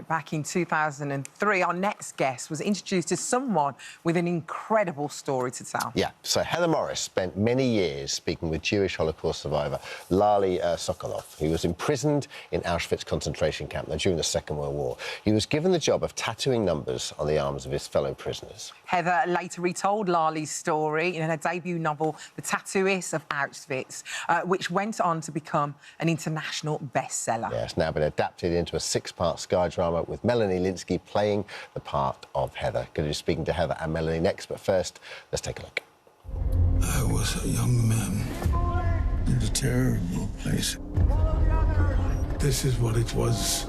right back in 2003, our next guest was introduced as someone with an incredible story to tell. Yeah, so Heather Morris spent many years speaking with Jewish Holocaust survivor Lali Sokolov, who was imprisoned in Auschwitz concentration camp during the Second World War. He was given the job of tattooing numbers on the arms of his fellow prisoners. Heather later retold Lali's story in her debut novel, The Tattooist of Auschwitz, which went on to become an international bestseller. Yeah, it's now been adapted into a 6-part Sky drama with Melanie Lynskey playing the part of Heather. Going to be speaking to Heather and Melanie next, but first, let's take a look. I was a young man in a terrible place. This is what it was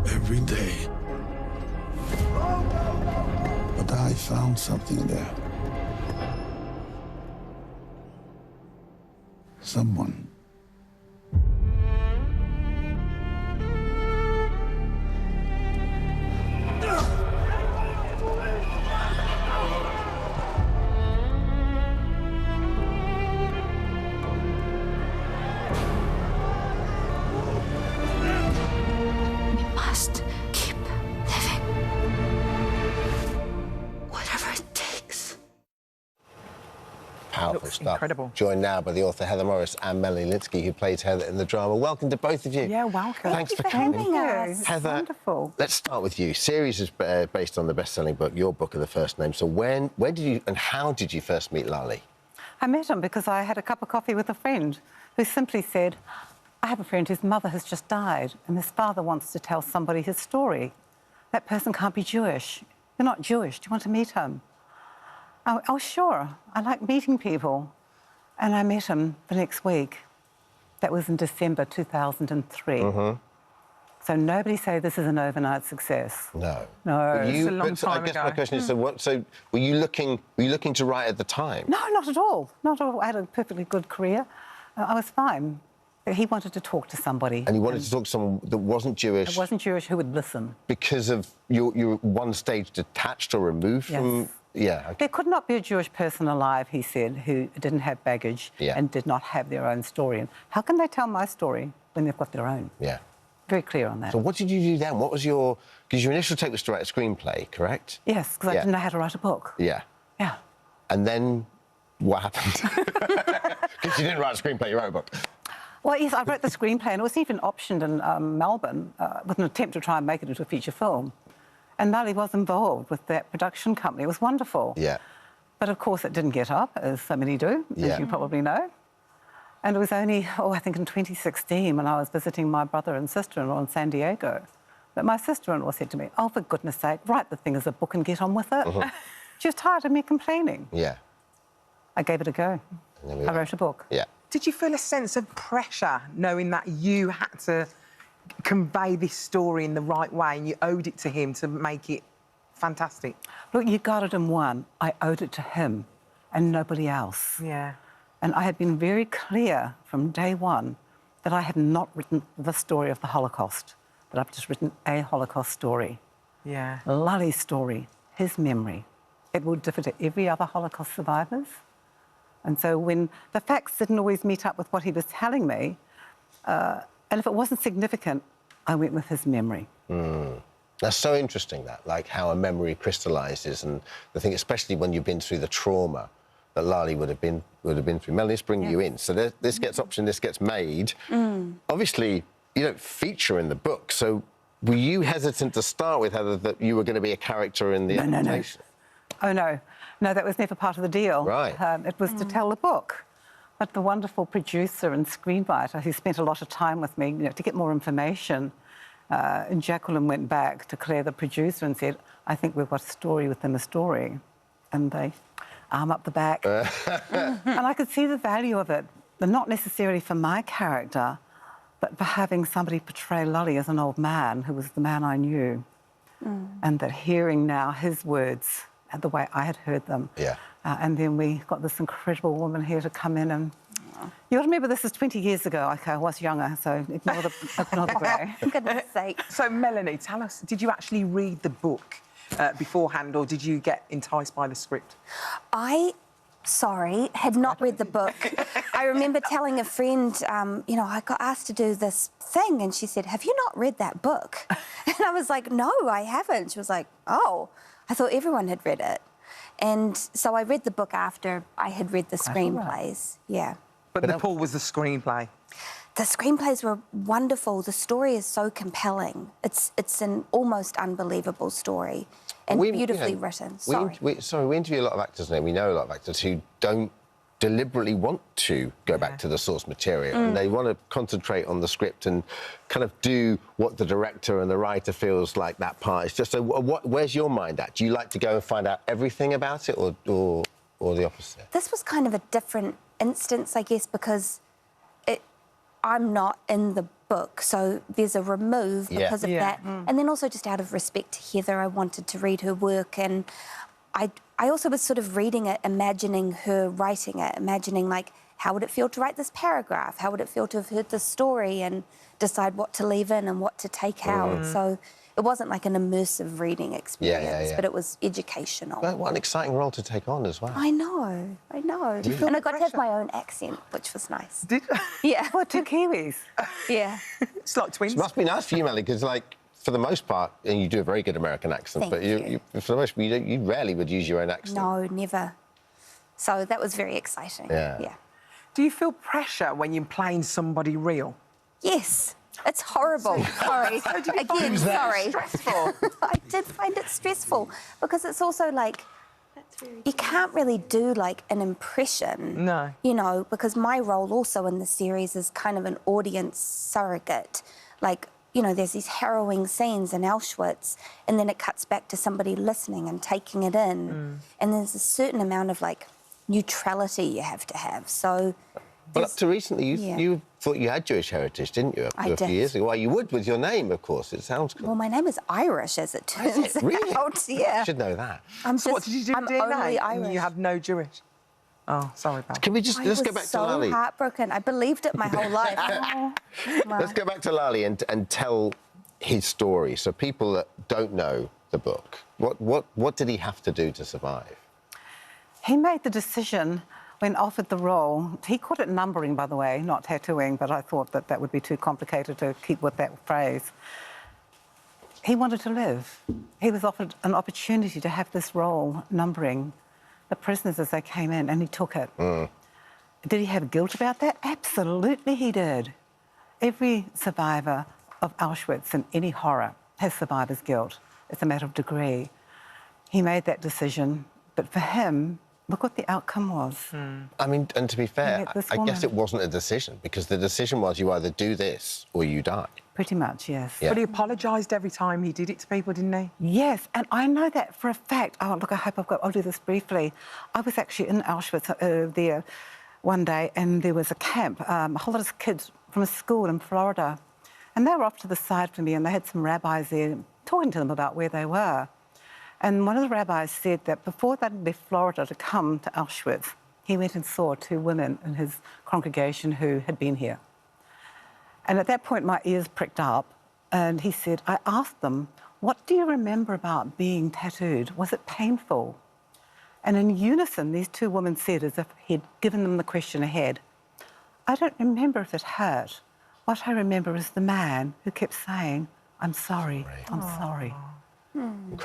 every day. But I found something there. Someone. Powerful stuff. Incredible. Joined now by the author Heather Morris and Melanie Lynskey, who plays Heather in the drama. Welcome to both of you. Yeah, welcome. Thanks for coming. Us. Heather, wonderful. Let's start with you. Series is based on the best-selling book, your book of the first name. So where did you and how did you first meet Lali? I met him because I had a cup of coffee with a friend who simply said, I have a friend whose mother has just died and his father wants to tell somebody his story. That person can't be Jewish. You're not Jewish. Do you want to meet him? Oh, sure. I like meeting people. And I met him the next week. That was in December 2003. Mm-hmm. So nobody say this is an overnight success. No. No. It's a long time I guess ago. my question is, so were you looking to write at the time? No, not at all. Not at all. I had a perfectly good career. I was fine. But he wanted to talk to somebody. And you wanted to talk to someone that wasn't Jewish? That wasn't Jewish, who would listen. Because of you're one stage detached or removed from... Yeah. Okay. There could not be a Jewish person alive, he said, who didn't have baggage and did not have their own story. And how can they tell my story when they've got their own? Yeah. Very clear on that. So what did you do then? What was your... Because your initial take was to write a screenplay, correct? Yes, because I didn't know how to write a book. Yeah. Yeah. And then what happened? Because you didn't write a screenplay, you wrote a book. Well, yes, I wrote the screenplay, and it was even optioned in Melbourne with an attempt to try and make it into a feature film. And Melanie was involved with that production company. It was wonderful. Yeah. But, of course, it didn't get up, as so many do, as you probably know. And it was only, I think in 2016, when I was visiting my brother and sister-in-law in San Diego, that my sister-in-law said to me, oh, for goodness sake, write the thing as a book and get on with it. Mm-hmm. She was tired of me complaining. Yeah. I gave it a go. I wrote a book. Yeah. Did you feel a sense of pressure knowing that you had to convey this story in the right way and you owed it to him to make it fantastic? Look, you got it in one. I owed it to him and nobody else. Yeah. And I had been very clear from day one that I had not written the story of the Holocaust, that I've just written a Holocaust story. Yeah. Lali's story, his memory. It would differ to every other Holocaust survivors. And so when the facts didn't always meet up with what he was telling me, and if it wasn't significant, I went with his memory. Mm. That's so interesting, that, like how a memory crystallises, and the thing, especially when you've been through the trauma that Lali would have been through. Melanie, let's bring you in. So this gets optioned, this gets made. Mm. Obviously, you don't feature in the book, so were you hesitant to start with, Heather, that you were going to be a character in the adaptation? No. Oh, no. No, that was never part of the deal. Right. It was to tell the book. But the wonderful producer and screenwriter who spent a lot of time with me, to get more information, and Jacqueline went back to Claire, the producer, and said, I think we've got a story within a story. And they arm up the back. And I could see the value of it, but not necessarily for my character, but for having somebody portray Lali as an old man who was the man I knew. Mm. And that hearing now his words and the way I had heard them. Yeah. And then we got this incredible woman here to come in and... You'll remember this is 20 years ago. Okay, I was younger, so ignore the grey. For goodness sake. So, Melanie, tell us, did you actually read the book beforehand, or did you get enticed by the script? I sorry, had not read the book. I remember telling a friend, you know, I got asked to do this thing, and she said, "Have you not read that book?" And I was like, "No, I haven't." She was like, "Oh, I thought everyone had read it." And so I read the book after I had read the screenplays. Yeah. But Nepal was the screenplay. The screenplays were wonderful. The story is so compelling. It's an almost unbelievable story and beautifully written. We interview a lot of actors now. We know a lot of actors who don't deliberately want to go back to the source material and they want to concentrate on the script and kind of do what the director and the writer feels like that part is just. So where's your mind at? Do you like to go and find out everything about it or the opposite? This was kind of a different instance, I guess, because I'm not in the book, so there's a remove because of that. And then also just out of respect to Heather, I wanted to read her work, and I also was sort of reading it, imagining her writing it, imagining, like, how would it feel to write this paragraph? How would it feel to have heard this story and decide what to leave in and what to take out? So it wasn't like an immersive reading experience, but it was educational. Well, what an exciting role to take on as well. I know. And I got to have my own accent, which was nice. Did Yeah. What, 2 Kiwis? Yeah. It's like twins. It must be nice for you, Melanie, because, like, for the most part, and you do a very good American accent, but you for the most part, you rarely would use your own accent. No, never. So that was very exciting. Yeah. Do you feel pressure when you're playing somebody real? Yes. It's horrible. Sorry. Again, sorry. Stressful. I did find it stressful because it's also like you can't really do like an impression. No. You know, because my role also in the series is kind of an audience surrogate. Like, you know, there's these harrowing scenes in Auschwitz and then it cuts back to somebody listening and taking it in. And there's a certain amount of like neutrality you have to have. So well, up to recently, you thought you had Jewish heritage, didn't you? I a few did. years ago. Well, you would with your name, of course. It sounds cool. Well, my name is Irish, as it turns Really? out. Yeah. I should know that. So what did you do? I'm DNA? only Irish. And you have no Jewish. Oh, sorry about that. Can we just let's go back to Lali? I was so heartbroken. I believed it my whole life. Let's go back to Lali and tell his story. So people that don't know the book, what did he have to do to survive? He made the decision when offered the role. He called it numbering, by the way, not tattooing, but I thought that that would be too complicated to keep with that phrase. He wanted to live. He was offered an opportunity to have this role, numbering the prisoners as they came in, and he took it. Did he have guilt about that? Absolutely he did. Every survivor of Auschwitz and any horror has survivor's guilt. It's a matter of degree. He made that decision, but for him, look what the outcome was. I mean, and to be fair, I guess woman. it wasn't a decision, because the decision was you either do this or you die. Pretty much, yes. Yeah. But he apologised every time he did it to people, didn't he? Yes, and I know that for a fact. Oh, look, I'll do this briefly. I was actually in Auschwitz there one day, and there was a camp, a whole lot of kids from a school in Florida, and they were off to the side for me, and they had some rabbis there talking to them about where they were. And one of the rabbis said that before they left Florida to come to Auschwitz, he went and saw 2 women in his congregation who had been here. And at that point, my ears pricked up, and he said, I asked them, what do you remember about being tattooed? Was it painful? And in unison, these 2 women said, as if he'd given them the question ahead, I don't remember if it hurt. What I remember is the man who kept saying, I'm sorry, I'm sorry.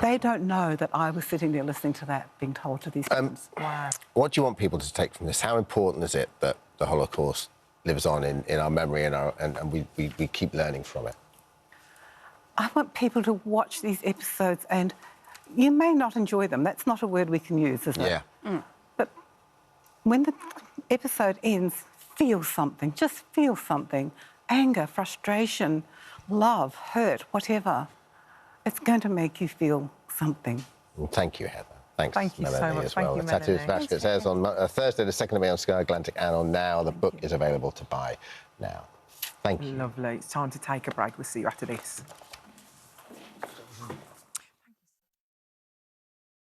They don't know that I was sitting there listening to that, being told to these kids. Wow. What do you want people to take from this? How important is it that the Holocaust lives on in our memory and we keep learning from it? I want people to watch these episodes, and you may not enjoy them. That's not a word we can use, is it? Yeah. But when the episode ends, feel something. Just feel something. Anger, frustration, love, hurt, whatever. It's going to make you feel something. Well, thank you, Heather. Thanks, Thank you so Melanie, much. as well. Thank you, The Tattooist Melanie. Auschwitz airs on Thursday, the 2nd of May on Sky Atlantic and on Now. The book is available to buy now. Thank you. Lovely. It's time to take a break. We'll see you after this.